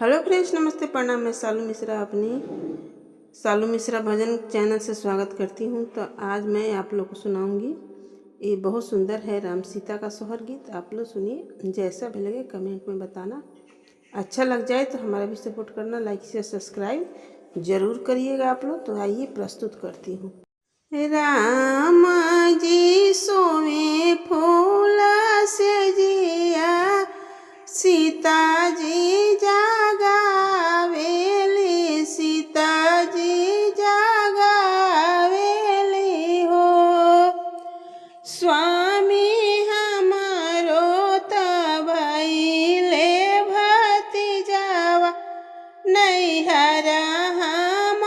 Hello friends, नमस्ते, प्रणाम। मैं सालू मिश्रा अपनी सालू मिश्रा भजन चैनल से स्वागत करती हूँ। तो आज मैं आप लोग को सुनाऊंगी, ये बहुत सुंदर है राम सीता का सोहर गीत। आप लोग सुनिए, जैसा भी लगे कमेंट में बताना। अच्छा लग जाए तो हमारा भी सपोर्ट करना, लाइक शेयर सब्सक्राइब जरूर करिएगा आप लोग। तो आइए प्रस्तुत करती हूँ। राम जी सोवे फूला से जिया, सीता जी जागावेली, सीता जी जागावेली हो। स्वामी हमारो तबैले भतीजावा, नैहरा हम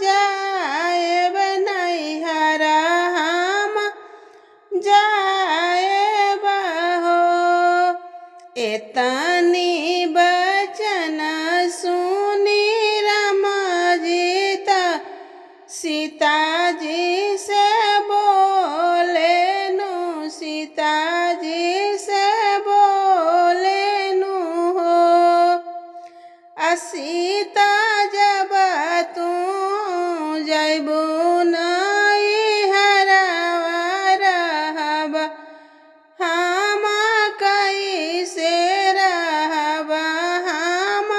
जाएब, नैहरा हम जाएब हो। एतनी बचन सुनी राम जी त सीता जी से बोले नु, सीता जी से बोले नु हो। सीता जब तू जैबू नैहरवा रहब, हम कैसे रहब, हम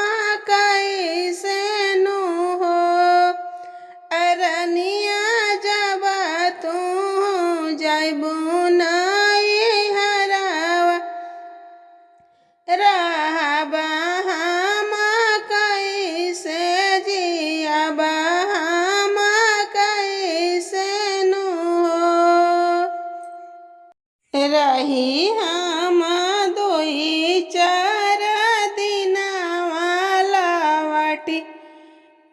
कैसे नु हो। अरनिया जब तू जैबू नैहरवा रहब, हम कैसे जियब, हम कैसे नु हो। रही हम दोई चार दिनवा लवटी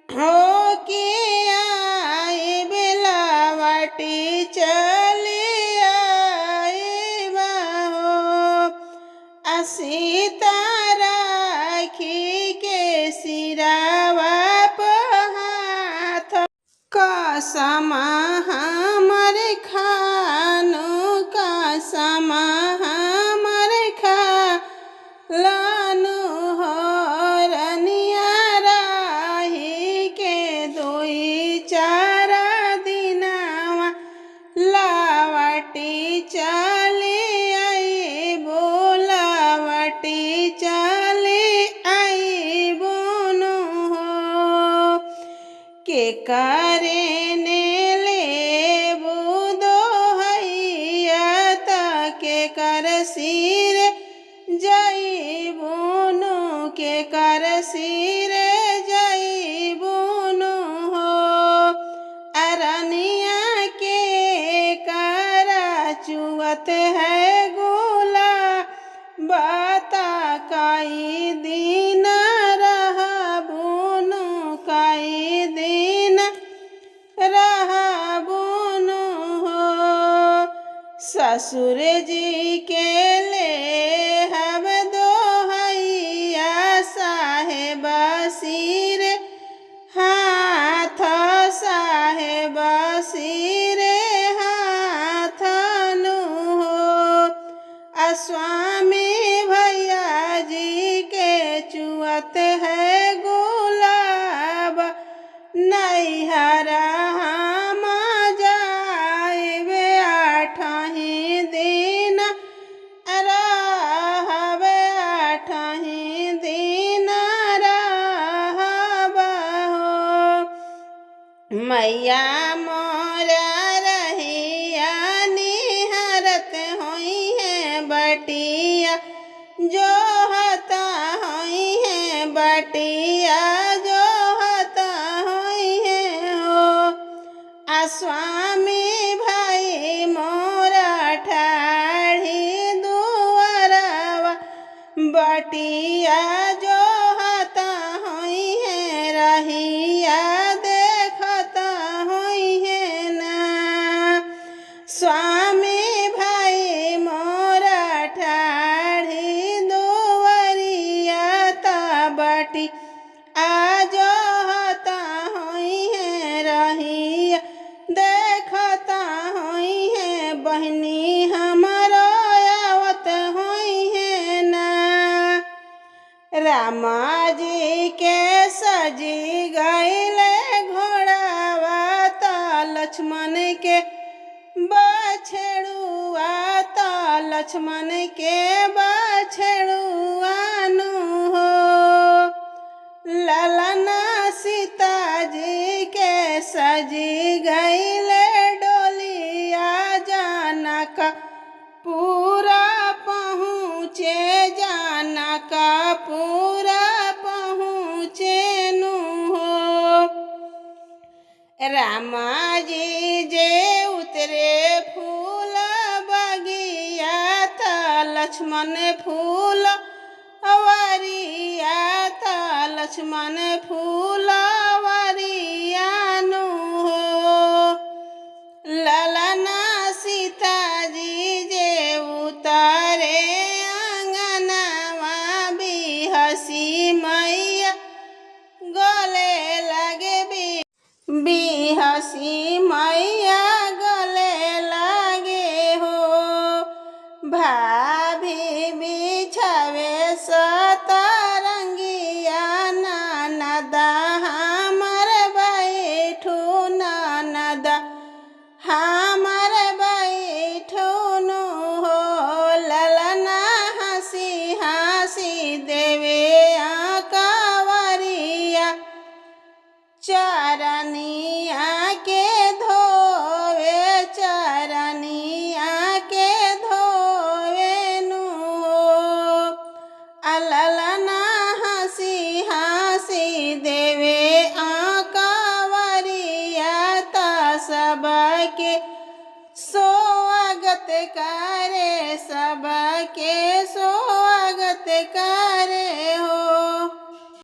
हो के आई बेलावटी चली आईबा हो। सीता राखी के सिरावा पर हाथ, कसम हमर खानु, कसम हमर खानु हो। रनिया राही के दोई चार दिनवा लावटी चली आई, बोलावटी चली आई बोनु हो। के करे ने ले बुदो हैया त के कर सिर जई बोनु, के कर सिर जई बोनु हो। अरनिया के करा चुवत है गोला, बता कई दिन रहबुनु, कई दिन रहबुनु हो। ससुर जी के ले हम दोहैया, साहेब सिर हाथ, साहेब सिर हाथ नु हो। स्वामी भैया जी के चुअत है गुलाब, नैहरा हम जाएबे आठही दिन रहब, आठही दिन रहब हो। मैया मोरा रहिया निहरत होई है बटिया, जो हता होई है बटिया, जो हता होई है हो। स्वामी भाई मोरा ठाढ़ी दुआरवा, बटिया जो हता होई है रहिया देखता होई है ना। स्वामी भाई मोरा ठाढ़ी दुआरिया बटी आज हता होई है रहिया देखता होई है। बहनी हमारो आवत होई है ना। रामा जी के सजी गईले घोड़ावा त लक्ष्मण के बछड़ुआ त लक्ष्मण के बछड़ुआ नु हो। ललना सीता जी के सजी गईले डोलिया जनक पूरा पहुँचे जनक पूरा पहुँचे नु हो। रामा जी जे उतरे फूल बगिया त लक्ष्मण फूल वरिया त लक्ष्मण फूल वरिया नु हो। ललना सीता जी जे उतारे आंगनवा बिहसी मैया गले लगे बिहसी मैया गले लगे हो। भाभी बिछावे सतरंगिया ननद हमर बैठू ननद हमर बैठू नु हो। ललना हंसी हंसी देवे आंकवरिया चरनिया के धोवे चरनिया के धोवे नु हो। ललना हंसी हंसी देवे आंकवरिया त सबके स्वागत करे सबके